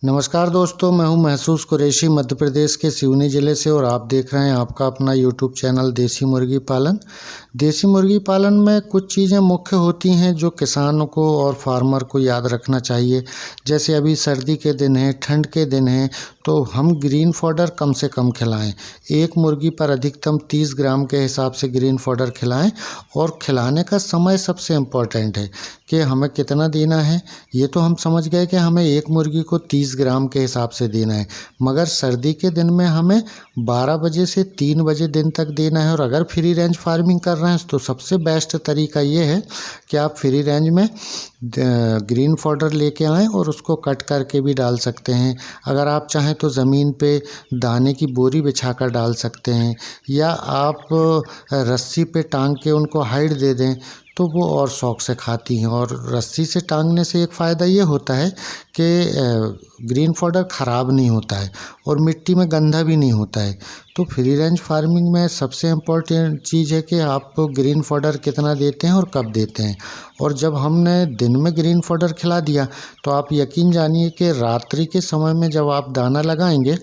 नमस्कार दोस्तों, मैं हूं महसूस कुरैशी मध्य प्रदेश के सिवनी ज़िले से और आप देख रहे हैं आपका अपना यूट्यूब चैनल देसी मुर्गी पालन। देसी मुर्गी पालन में कुछ चीज़ें मुख्य होती हैं जो किसानों को और फार्मर को याद रखना चाहिए। जैसे अभी सर्दी के दिन हैं, ठंड के दिन हैं, तो हम ग्रीन फॉडर कम से कम खिलाएं। एक मुर्गी पर अधिकतम 30 ग्राम के हिसाब से ग्रीन फॉडर खिलाएं और खिलाने का समय सबसे इम्पोर्टेंट है कि हमें कितना देना है। ये तो हम समझ गए कि हमें एक मुर्गी को 30 ग्राम के हिसाब से देना है, मगर सर्दी के दिन में हमें 12 बजे से 3 बजे दिन तक देना है। और अगर फ्री रेंज फार्मिंग कर रहे हैं तो सबसे बेस्ट तरीका ये है कि आप फ्री रेंज में ग्रीन फॉडर लेके आएँ और उसको कट करके भी डाल सकते हैं। अगर आप चाहें तो ज़मीन पे दाने की बोरी बिछाकर डाल सकते हैं, या आप रस्सी पे टांग के उनको हाइड दे दें तो वो और शौक से खाती हैं। और रस्सी से टांगने से एक फ़ायदा ये होता है कि ग्रीन फॉडर ख़राब नहीं होता है और मिट्टी में गंदा भी नहीं होता है। तो फ्री रेंज फार्मिंग में सबसे इम्पोर्टेंट चीज़ है कि आप ग्रीन फॉडर कितना देते हैं और कब देते हैं। और जब हमने दिन में ग्रीन फॉडर खिला दिया तो आप यकीन जानिए कि रात्रि के समय में जब आप दाना लगाएंगे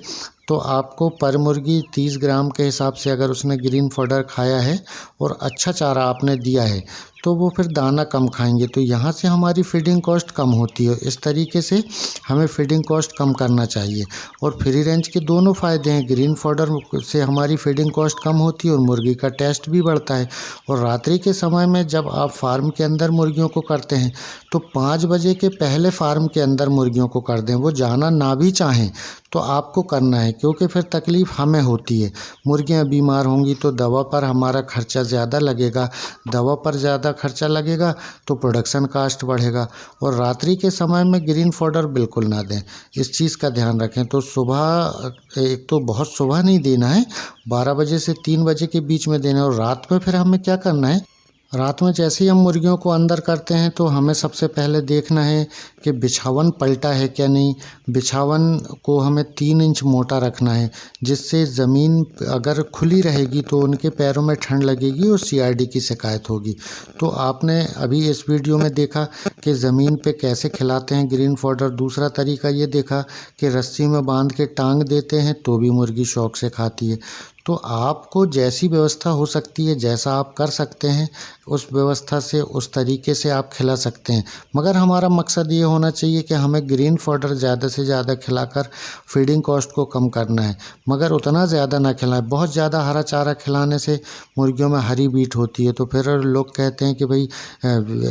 तो आपको पर मुर्गी 30 ग्राम के हिसाब से अगर उसने ग्रीन फॉडर खाया है और अच्छा चारा आपने दिया है तो वो फिर दाना कम खाएंगे, तो यहाँ से हमारी फीडिंग कॉस्ट कम होती है। इस तरीके से हमें फीडिंग कॉस्ट कम करना चाहिए। और फ्री रेंज के दोनों फ़ायदे हैं, ग्रीन फॉडर से हमारी फीडिंग कॉस्ट कम होती है और मुर्गी का टेस्ट भी बढ़ता है। और रात्रि के समय में जब आप फार्म के अंदर मुर्गियों को करते हैं तो 5 बजे के पहले फार्म के अंदर मुर्गियों को कर दें। वो जाना ना भी चाहें तो आपको करना है, क्योंकि फिर तकलीफ़ हमें होती है। मुर्गियाँ बीमार होंगी तो दवा पर हमारा खर्चा ज़्यादा लगेगा, दवा पर ज़्यादा खर्चा लगेगा तो प्रोडक्शन कास्ट बढ़ेगा। और रात्रि के समय में ग्रीन फॉडर बिल्कुल ना दें, इस चीज़ का ध्यान रखें। तो सुबह एक तो बहुत सुबह नहीं देना है, 12 बजे से 3 बजे के बीच में देना है। और रात में फिर हमें क्या करना है, रात में जैसे ही हम मुर्गियों को अंदर करते हैं तो हमें सबसे पहले देखना है कि बिछावन पलटा है क्या नहीं। बिछावन को हमें 3 इंच मोटा रखना है, जिससे ज़मीन अगर खुली रहेगी तो उनके पैरों में ठंड लगेगी और सीआरडी की शिकायत होगी। तो आपने अभी इस वीडियो में देखा कि ज़मीन पे कैसे खिलाते हैं ग्रीन फॉडर। दूसरा तरीका ये देखा कि रस्सी में बांध के टांग देते हैं तो भी मुर्गी शौक से खाती है। तो आपको जैसी व्यवस्था हो सकती है, जैसा आप कर सकते हैं, उस व्यवस्था से उस तरीके से आप खिला सकते हैं। मगर हमारा मकसद ये होना चाहिए कि हमें ग्रीन फॉडर ज़्यादा से ज़्यादा खिलाकर फीडिंग कॉस्ट को कम करना है, मगर उतना ज़्यादा ना खिलाएं। बहुत ज़्यादा हरा चारा खिलाने से मुर्गियों में हरी बीट होती है, तो फिर लोग कहते हैं कि भाई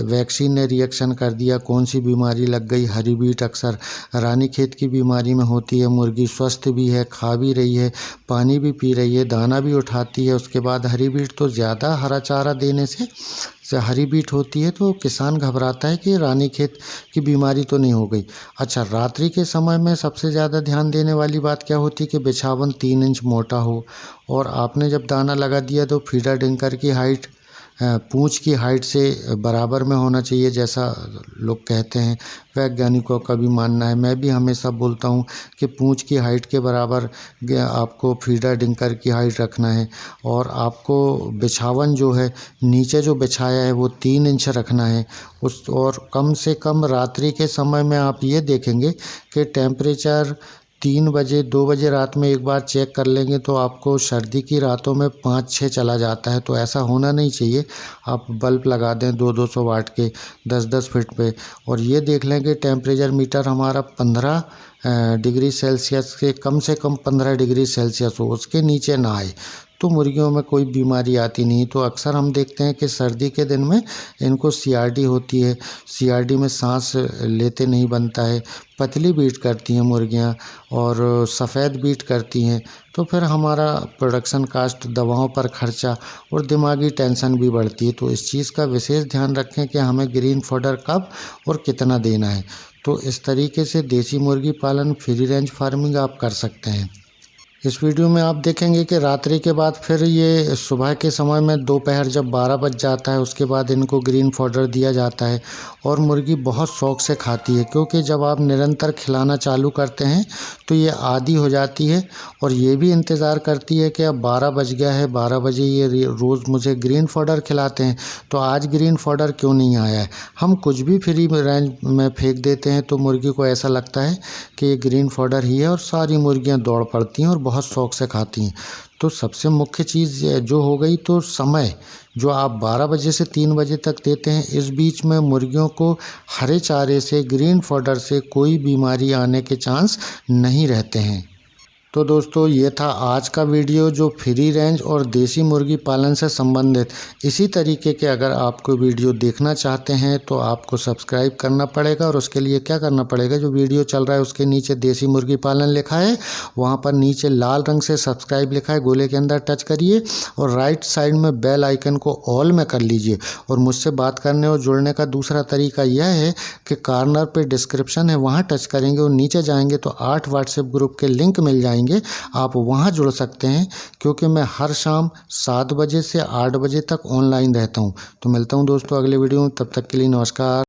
वैक्सीन ने रिएक्शन कर दिया, कौन सी बीमारी लग गई। हरी बीट अक्सर रानीखेत की बीमारी में होती है। मुर्गी स्वस्थ भी है, खा भी रही है, पानी भी पी रही है, दाना भी उठाती है, उसके बाद हरी बीट। तो ज़्यादा हरा चारा देने से हरी बीट होती है तो किसान घबराता है कि रानीखेत की बीमारी तो नहीं हो गई। अच्छा, रात्रि के समय में सबसे ज़्यादा ध्यान देने वाली बात क्या होती है कि बिछावन 3 इंच मोटा हो। और आपने जब दाना लगा दिया तो फीडर डिंकर की हाइट पूँछ की हाइट से बराबर में होना चाहिए, जैसा लोग कहते हैं। वैज्ञानिकों का भी मानना है, मैं भी हमेशा बोलता हूँ कि पूँछ की हाइट के बराबर आपको फीडर डिंकर की हाइट रखना है। और आपको बिछावन जो है, नीचे जो बिछाया है वो 3 इंच रखना है उस। और कम से कम रात्रि के समय में आप ये देखेंगे कि टेम्परेचर 3 बजे 2 बजे रात में एक बार चेक कर लेंगे तो आपको सर्दी की रातों में 5-6 चला जाता है। तो ऐसा होना नहीं चाहिए। आप बल्ब लगा दें 200-200 वाट के 10-10 फीट पे, और ये देख लें कि टेम्परेचर मीटर हमारा 15 डिग्री सेल्सियस से कम 15 डिग्री सेल्सियस हो, उसके नीचे ना आए, तो मुर्गियों में कोई बीमारी आती नहीं। तो अक्सर हम देखते हैं कि सर्दी के दिन में इनको सीआरडी होती है, सीआरडी में सांस लेते नहीं बनता है, पतली बीट करती हैं मुर्गियां और सफ़ेद बीट करती हैं। तो फिर हमारा प्रोडक्शन कास्ट, दवाओं पर खर्चा और दिमागी टेंशन भी बढ़ती है। तो इस चीज़ का विशेष ध्यान रखें कि हमें ग्रीन फॉडर कब और कितना देना है। तो इस तरीके से देसी मुर्गी पालन, फ्री रेंज फार्मिंग आप कर सकते हैं। इस वीडियो में आप देखेंगे कि रात्रि के बाद फिर ये सुबह के समय में दोपहर जब 12 बज जाता है उसके बाद इनको ग्रीन फॉडर दिया जाता है और मुर्गी बहुत शौक से खाती है, क्योंकि जब आप निरंतर खिलाना चालू करते हैं तो ये आदी हो जाती है और ये भी इंतज़ार करती है कि अब 12 बज गया है, 12 बजे ये रोज़ मुझे ग्रीन फॉडर खिलाते हैं तो आज ग्रीन फॉडर क्यों नहीं आया है। हम कुछ भी फ्री रेंज में फेंक देते हैं तो मुर्गी को ऐसा लगता है कि ये ग्रीन फॉडर ही है और सारी मुर्गियाँ दौड़ पड़ती हैं और बहुत शौक से खाती हैं। तो सबसे मुख्य चीज़ जो हो गई तो समय जो आप 12 बजे से 3 बजे तक देते हैं, इस बीच में मुर्गियों को हरे चारे से ग्रीन फॉडर से कोई बीमारी आने के चांस नहीं रहते हैं। तो दोस्तों ये था आज का वीडियो जो फ्री रेंज और देसी मुर्गी पालन से संबंधित। इसी तरीके के अगर आपको वीडियो देखना चाहते हैं तो आपको सब्सक्राइब करना पड़ेगा और उसके लिए क्या करना पड़ेगा, जो वीडियो चल रहा है उसके नीचे देसी मुर्गी पालन लिखा है, वहाँ पर नीचे लाल रंग से सब्सक्राइब लिखा है, गोले के अंदर टच करिए और राइट साइड में बेल आइकन को ऑल में कर लीजिए। और मुझसे बात करने और जुड़ने का दूसरा तरीका यह है कि कॉर्नर पर डिस्क्रिप्शन है, वहाँ टच करेंगे और नीचे जाएंगे तो 8 व्हाट्सएप ग्रुप के लिंक मिल जाएंगे, आप वहां जुड़ सकते हैं, क्योंकि मैं हर शाम 7 बजे से 8 बजे तक ऑनलाइन रहता हूं। तो मिलता हूं दोस्तों अगले वीडियो में, तब तक के लिए नमस्कार।